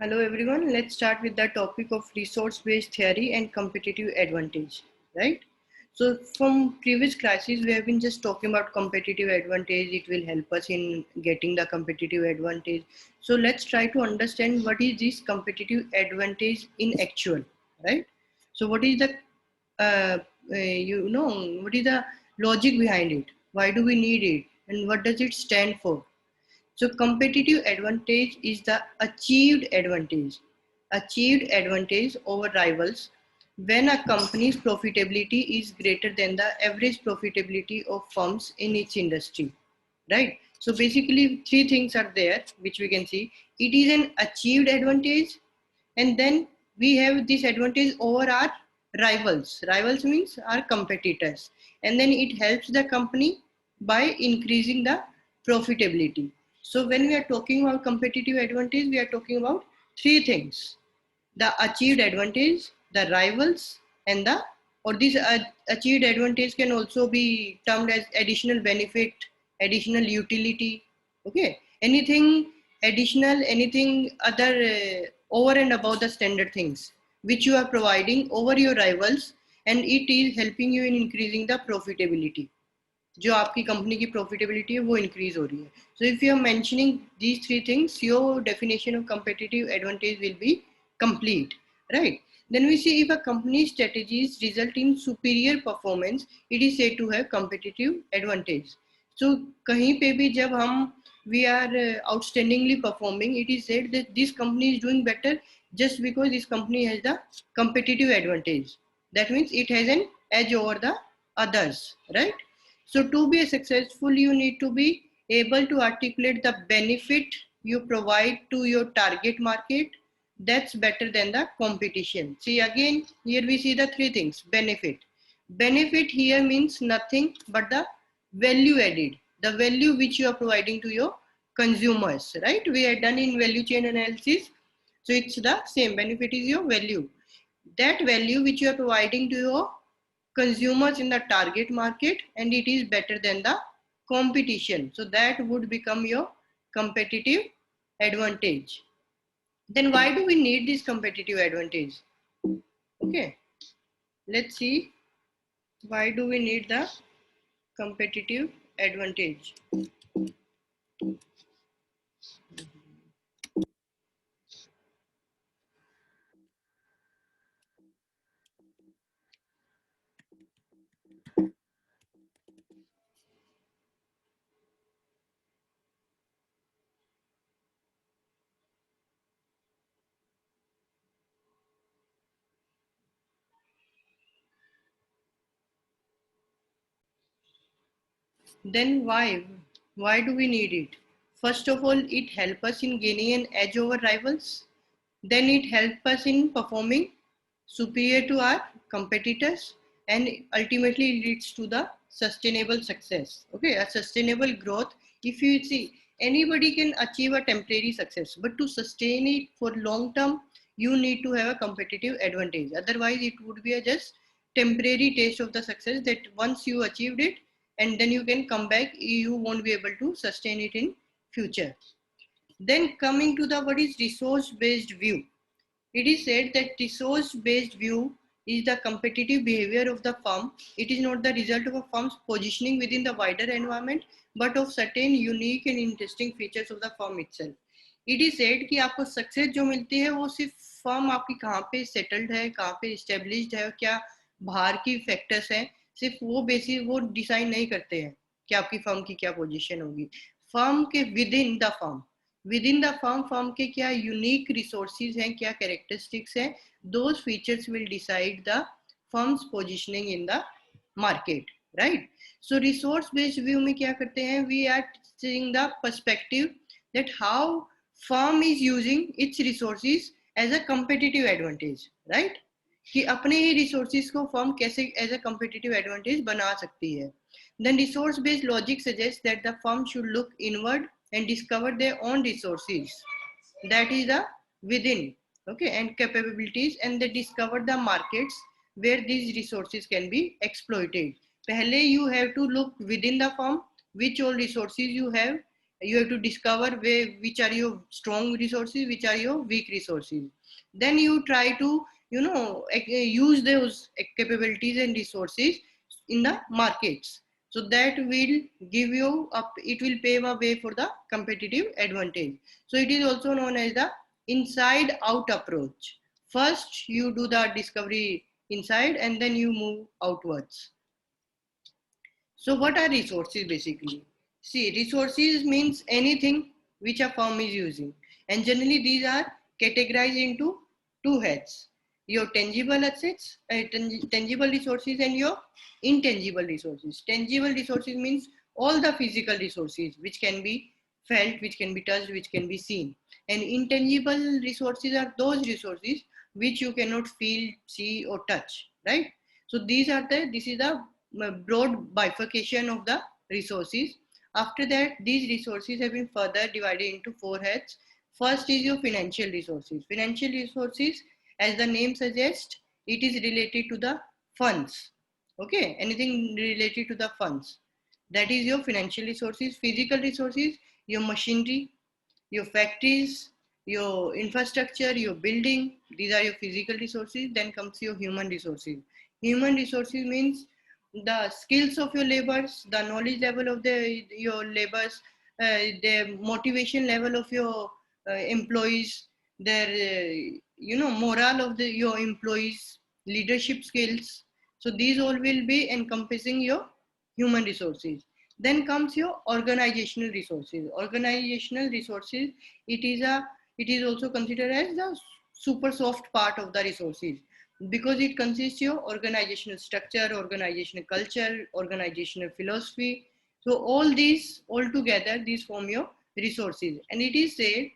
Hello everyone, let's start with the topic of resource-based theory and competitive advantage, right? So from previous classes, we have been just talking about competitive advantage. It will help us in getting the competitive advantage. So let's try to understand what is this competitive advantage in actual, right? So what is the, what is the logic behind it? Why do we need it? And what does it stand for? So competitive advantage is the achieved advantage over rivals when a company's profitability is greater than the average profitability of firms in each industry, right? So basically three things are there which we can see. It is an achieved advantage, and then we have this advantage over our rivals means our competitors, and then it helps the company by increasing the profitability. So when we are talking about competitive advantage, we are talking about three things: the achieved advantage, the rivals, and the or this achieved advantage can also be termed as additional benefit, additional utility. Okay, anything additional, anything other over and above the standard things which you are providing over your rivals, and it is helping you in increasing the profitability. जो आपकी company की profitability है वो increase हो रही है. So if you are mentioning these three things, your definition of competitive advantage will be complete, right? Then we see if a company's strategies result in superior performance, it is said to have competitive advantage. So कहीं पे भी जब हम we are outstandingly performing, it is said that this company is doing better just because this company has the competitive advantage. That means it has an edge over the others, right? So to be successful, you need to be able to articulate the benefit you provide to your target market that's better than the competition. See again, here we see the three things. Benefit. Benefit here means nothing but the value added, the value which you are providing to your consumers, right? We are done in value chain analysis. So it's the same. Benefit is your value. That value which you are providing to your consumers in the target market, and it is better than the competition. So that would become your competitive advantage. Then why do we need this competitive advantage? Okay, let's see why do we need the competitive advantage. Then why do we need it? First of all, it helps us in gaining an edge over rivals. Then it helps us in performing superior to our competitors, and ultimately leads to the sustainable success. Okay, a sustainable growth. If you see, anybody can achieve a temporary success, but to sustain it for long term, you need to have a competitive advantage. Otherwise, it would be a just temporary taste of the success that once you achieved it and then you can come back, you won't be able to sustain it in future. Then coming to the what is resource based view. It is said that resource based view is the competitive behavior of the firm. It is not the result of a firm's positioning within the wider environment, but of certain unique and interesting features of the firm itself. It is said कि आपको success जो मिलती है वो सिर्फ firm आपकी कहाँ पे सेटल्ड है, कहाँ पे इस्टेब्लिश्ड है, क्या बाहर की फैक्टर्स हैं, सिर्फ वो बेसिस वो डिसाइड नहीं करते हैं कि आपकी फर्म की क्या पोजीशन होगी. फर्म के विद इन द फर्म के क्या यूनिक रिसोर्सेज हैं, क्या कैरेक्टरिस्टिक्स हैं, those features will decide the firm's positioning in the market, right? So resource based view में क्या करते हैं, we are seeing the perspective that how firm is using its resources as a competitive advantage, right? कि अपने ही resources को firm कैसे as a competitive advantage बना सकती है. Then resource based logic suggests that the firm should look inward and discover their own resources, that is the within, okay, and capabilities, and they discover the markets where these resources can be exploited. Pehle you have to look within the firm which all resources you have, You have to discover which are your strong resources, which are your weak resources. Then you try to, use those capabilities and resources in the markets. So that will give you up, it will pave a way for the competitive advantage. So it is also known as the inside out approach. First you do the discovery inside and then you move outwards. So what are resources basically? See, resources means anything which a firm is using. And generally these are categorized into two heads. Your tangible assets, tangible resources and your intangible resources. Tangible resources means all the physical resources which can be felt, which can be touched, which can be seen. And intangible resources are those resources which you cannot feel, see or touch, right? So this is the broad bifurcation of the resources. After that, these resources have been further divided into four heads. First is your financial resources. Financial resources, as the name suggests, it is related to the funds. Okay, anything related to the funds. That is your financial resources. Physical resources, your machinery, your factories, your infrastructure, your building. These are your physical resources. Then comes your human resources. Human resources means the skills of your laborers, the knowledge level of your laborers, the motivation level of your employees, their morale of your employees, leadership skills. So these all will be encompassing your human resources. Then comes your organizational resources. Organizational resources, it is also considered as the super soft part of the resources, because it consists of organizational structure, organizational culture, organizational philosophy. So all these all together, these form your resources. And it is said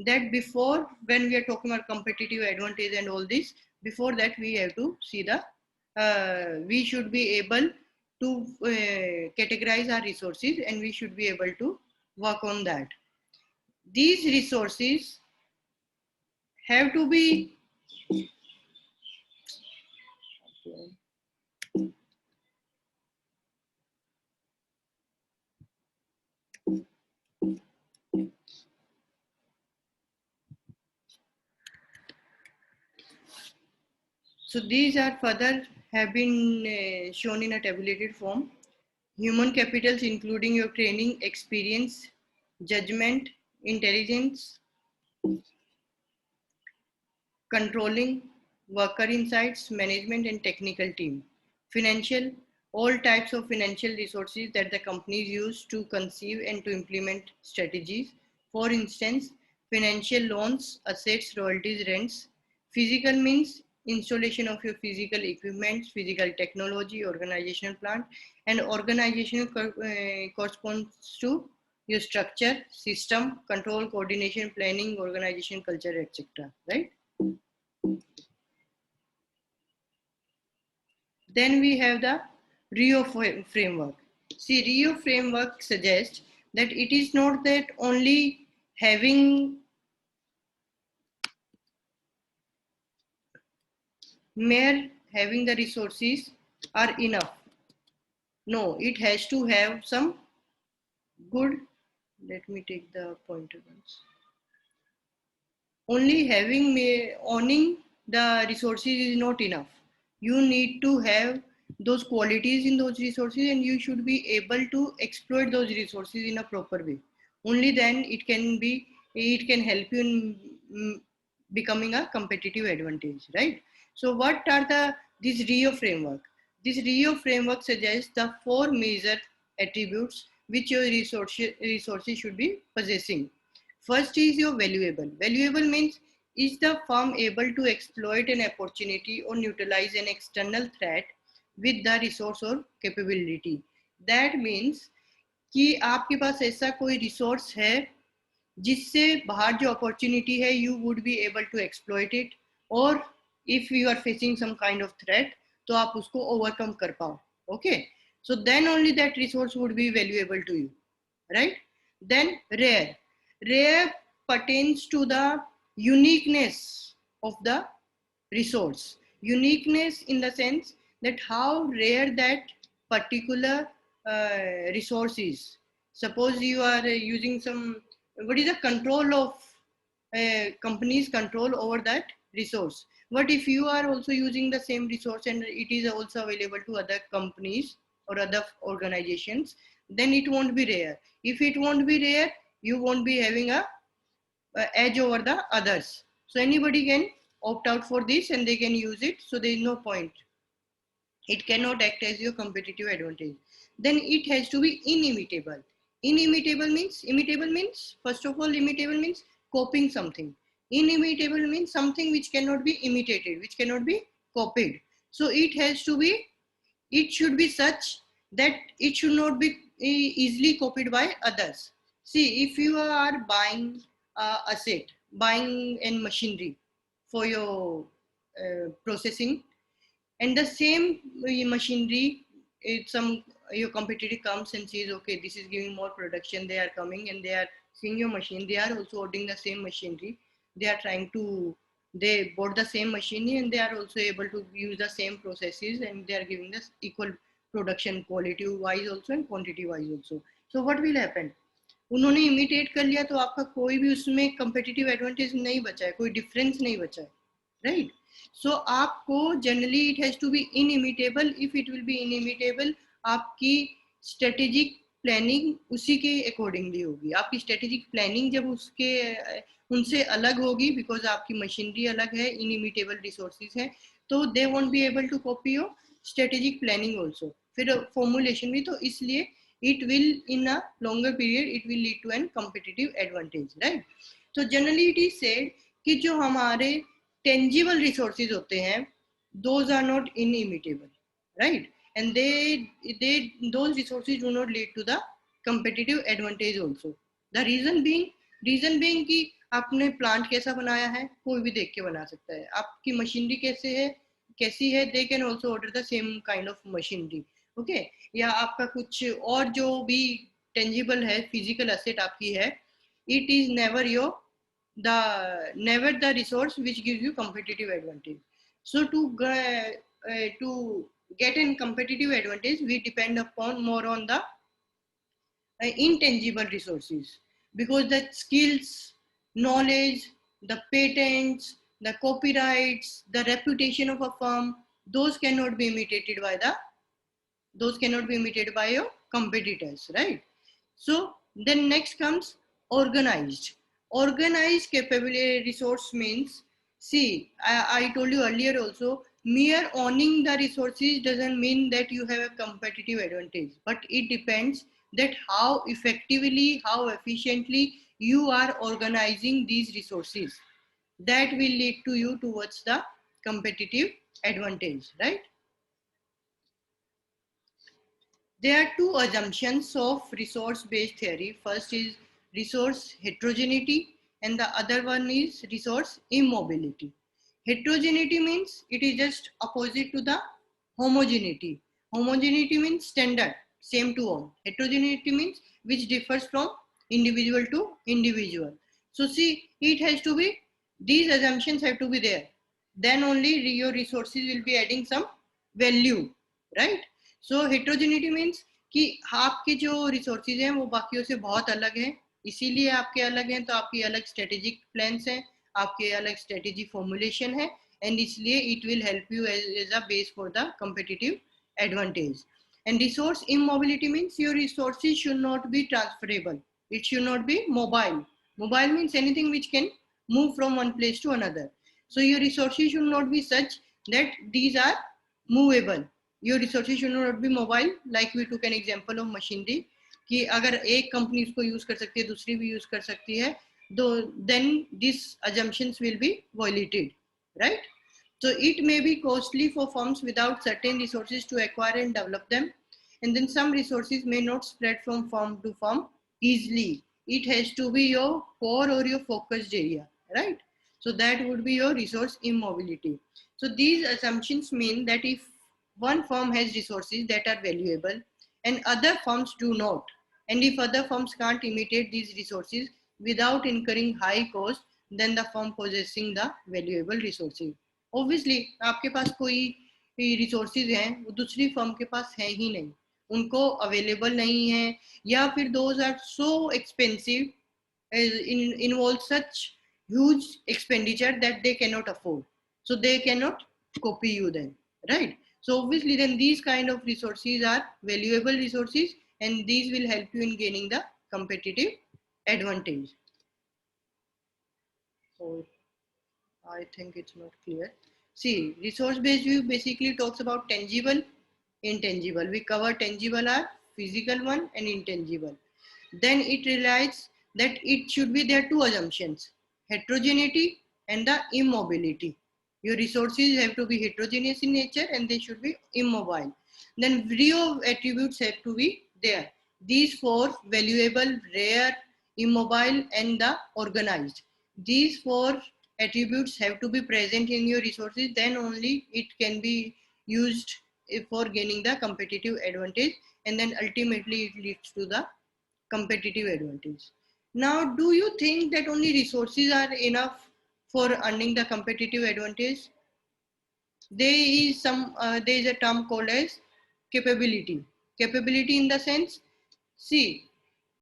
that before, when we are talking about competitive advantage and all this, before that we have to see the we should be able to categorize our resources, and we should be able to work on that. These resources have to be so these are further have been shown in a tabulated form. Human capitals including your training, experience, judgment, intelligence, controlling, worker insights, management and technical team. Financial, all types of financial resources that the companies use to conceive and to implement strategies. For instance, financial loans, assets, royalties, rents. Physical means installation of your physical equipment, physical technology, organizational plant, and organizational corresponds to your structure, system, control, coordination, planning, organization, culture, etc. Right? Then we have the Rio framework. See, Rio framework suggests that it is not that only having mere having the resources are enough. No, it has to have some good. Let me take the pointer once. Only owning the resources is not enough. You need to have those qualities in those resources, and you should be able to exploit those resources in a proper way. Only then it can help you in becoming a competitive advantage, right? So what are this Rio framework? This Rio framework suggests the four major attributes which your resources should be possessing. First is your valuable. Valuable means, is the firm able to exploit an opportunity or neutralize an external threat with the resource or capability? That means कि आपके पास ऐसा कोई resource है जिससे बाहर जो opportunity है you would be able to exploit it, or if you are facing some kind of threat तो आप उसको overcome कर पाओ. Okay, so then only that resource would be valuable to you, right? Then rare. Rare pertains to the uniqueness of the resource. Uniqueness in the sense that how rare that particular resource is. Suppose you are using some, what is the control of company's control over that resource? What if you are also using the same resource and it is also available to other companies or other organizations? Then it won't be rare. If it won't be rare, you won't be having a edge over the others. So anybody can opt out for this and they can use it. So there is no point. It cannot act as your competitive advantage. Then it has to be inimitable. Imitable means, first of all, imitable means copying something. Inimitable means something which cannot be imitated, which cannot be copied. So it should be such that it should not be easily copied by others. See, if you are buying asset, buying and machinery for your processing, and the same machinery, some your competitor comes and says, okay, this is giving more production. They are coming and they are seeing your machine. They are also ordering the same machinery. They are trying to, they bought the same machinery and they are also able to use the same processes and they are giving this equal production quality wise also and quantity wise also. So what will happen? उन्होंने imitate कर लिया तो आपका कोई भी उसमें competitive advantage नहीं बचा है, कोई difference नहीं बचा है, right? So आपको generally it has to be inimitable. If it will be inimitable, आपकी strategic planning उसी के accordingly होगी. आपकी strategic planning जब उसके उनसे अलग होगी, because आपकी machinery अलग है, inimitable resources है, तो they won't be able to copy your strategic planning also. फिर formulation भी, तो इसलिए it will, in a longer period, it will lead to an competitive advantage, right? So generally it is said कि जो हमारे tangible resources होते हैं, those are not inimitable, right? And those resources do not lead to the competitive advantage also. The reason being कि आपने plant कैसा बनाया है, कोई भी देख के बना सकता है. आपकी मशीनरी कैसी है, they can also order the same kind of machinery. Okay, या आपका कुछ और जो भी टेंजिबल है, फिजिकल एसेट आपकी है, it is never the resource which gives you competitive advantage. So to get a competitive advantage, we depend upon more on the intangible resources, because the skills, knowledge, the patents, the copyrights, the reputation of a firm, those cannot be imitated by your competitors, right? So then next comes organized. Organized capability resource means, see, I told you earlier also, mere owning the resources doesn't mean that you have a competitive advantage, but it depends that how effectively, how efficiently you are organizing these resources. That will lead to you towards the competitive advantage, right? There are two assumptions of resource-based theory. First is resource heterogeneity and the other one is resource immobility. Heterogeneity means it is just opposite to the homogeneity. Homogeneity means standard, same to all. Heterogeneity means which differs from individual to individual. So see, it has to be, these assumptions have to be there. Then only your resources will be adding some value, right? So heterogeneity means कि आपके जो resources हैं वो बाकियों से बहुत अलग हैं, इसीलिए आपके अलग हैं, तो आपकी अलग स्ट्रेटेजिक प्लान्स हैं, आपके अलग स्ट्रेटेजी फॉर्मुलेशन है, एंड इसलिए it will help you as a base for the competitive advantage. And resource immobility means your resources should not be transferable. It should not be mobile. Mobile means anything which can move from one place to another. So your resources should not be such that these are movable. Your resources should not be mobile. Like we took an example of machinery कि अगर एक company उसको use कर सकती है, दूसरी भी use कर सकती है, then these assumptions will be violated, right? So it may be costly for firms without certain resources to acquire and develop them, and then some resources may not spread from firm to firm easily. It has to be your core or your focused area, right? So that would be your resource immobility. So these assumptions mean that if one firm has resources that are valuable and other firms do not, and if other firms can't imitate these resources without incurring high cost, then the firm possessing the valuable resources. Obviously, आपके पास कोई resources हैं वो दूसरी firm के पास है ही नहीं, उनको available नहीं है, या फिर those are so expensive, involve such huge expenditure that they cannot afford, so they cannot copy you then, right? So obviously then these kind of resources are valuable resources, and these will help you in gaining the competitive advantage. So I think it's not clear. See, resource-based view basically talks about tangible, intangible. We cover tangible are physical one and intangible. Then it relies that it should be there two assumptions: heterogeneity and the immobility. Your resources have to be heterogeneous in nature and they should be immobile. Then variety of attributes have to be there. These four: valuable, rare, immobile, and the organized. These four attributes have to be present in your resources, then only it can be used for gaining the competitive advantage, and then ultimately it leads to the competitive advantage. Now, do you think that only resources are enough for earning the competitive advantage? There is a term called as capability. Capability in the sense, see,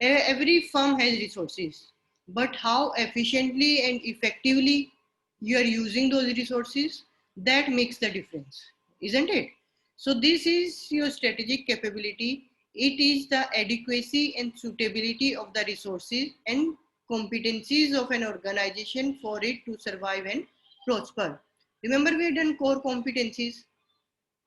every firm has resources, but how efficiently and effectively you are using those resources, that makes the difference, isn't it? So this is your strategic capability. It is the adequacy and suitability of the resources and competencies of an organization for it to survive and prosper. Remember, we had done core competencies,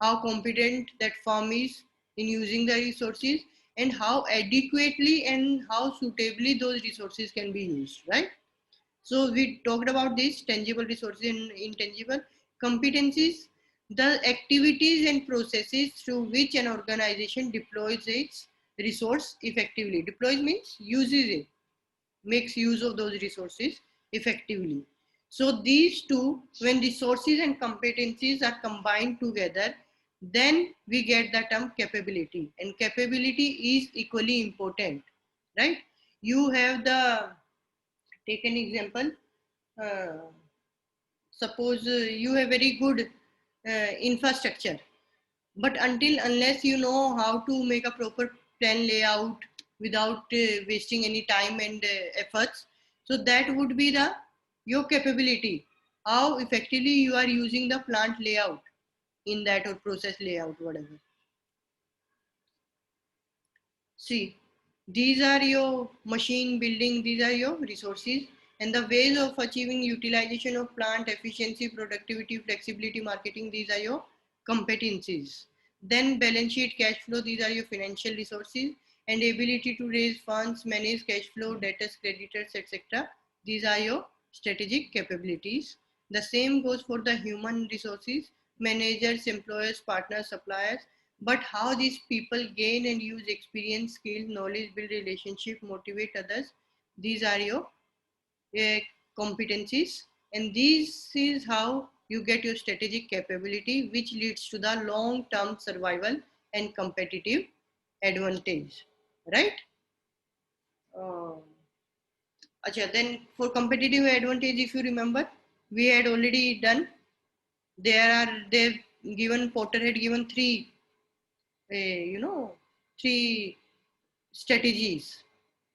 how competent that firm is in using the resources, and how adequately and how suitably those resources can be used, right? So we talked about this tangible resources and intangible competencies, the activities and processes through which an organization deploys its resource effectively. Deploys means uses it, makes use of those resources effectively. So these two, when resources and competencies are combined together, then we get the term capability, and capability is equally important, right? You have the, take an example, uh, suppose you have very good infrastructure, but until unless you know how to make a proper plan layout without wasting any time and efforts, so that would be the your capability, how effectively you are using the plant layout in that, or process layout, whatever. See, these are your machine building, these are your resources, and the ways of achieving utilization of plant efficiency, productivity, flexibility, marketing, these are your competencies. Then balance sheet, cash flow, these are your financial resources, and ability to raise funds, manage cash flow, debtors, creditors, etc. These are your strategic capabilities. The same goes for the human resources, managers, employers, partners, suppliers. But how these people gain and use experience, skill, knowledge, build relationship, motivate others, these are your uh, competencies, and this is how you get your strategic capability, which leads to the long term survival and competitive advantage, right? uh, then for competitive advantage, if you remember, we had already done, they've given, Porter had given three, you know, three strategies.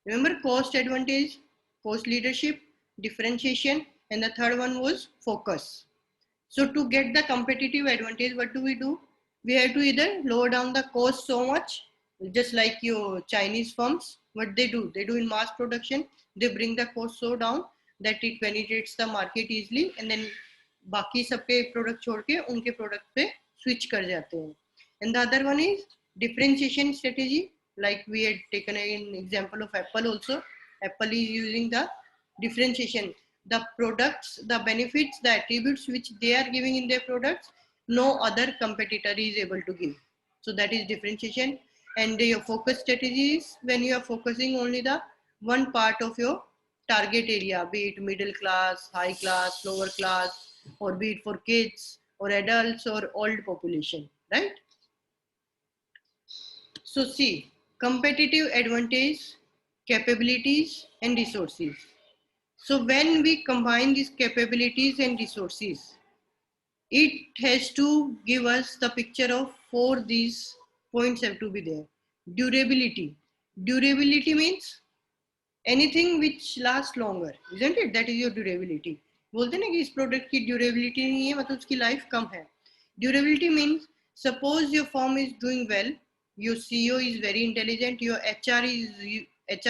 Remember, cost advantage, cost leadership, differentiation, and the third one was focus. So to get the competitive advantage, what do? We have to either lower down the cost so much, just like your Chinese firms, what they do in mass production, they bring the cost so down that it penetrates the market easily, and then बाकी सबके product छोड़ के उनके product पे switch कर जाते हैं. And the other one is differentiation strategy, like we had taken an example of Apple also. Apple is using the differentiation, the products, the benefits, the attributes which they are giving in their products, no other competitor is able to give. So that is differentiation. And your focus strategy is when you are focusing only the one part of your target area, be it middle class, high class, lower class, or be it for kids or adults or old population, right? So see, competitive advantage, capabilities, and resources. So when we combine these capabilities and resources, it has to give us the picture of four these points have to be there. Durability. Durability means anything which lasts longer, isn't it? That is your durability. बोलते हैं ना कि इस product की durability नहीं है, मतलब उसकी लाइफ कम है. Durability means suppose your firm is doing well, your CEO is very intelligent, your HR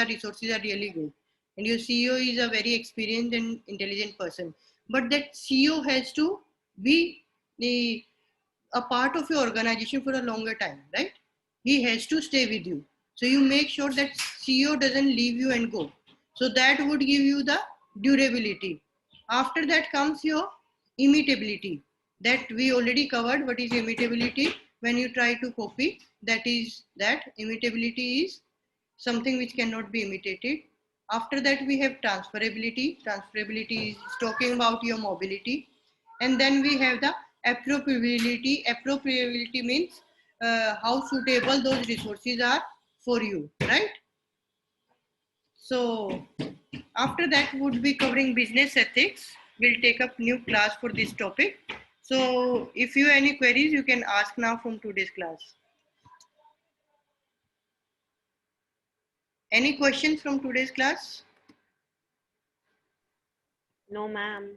resources are really good, and your CEO is a very experienced and intelligent person. But that CEO has to be a part of your organization for a longer time, right? He has to stay with you. So you make sure that CEO doesn't leave you and go. So that would give you the durability. After that comes your imitability. That we already covered. What is imitability? When you try to copy, that is that imitability is something which cannot be imitated. After that, we have transferability. Transferability is talking about your mobility. And then we have the appropriability. Appropriability means how suitable those resources are for you, right? So after that would be covering business ethics. We'll take up new class for this topic. So if you have any queries, you can ask now from today's class. Any questions from today's class? No, ma'am.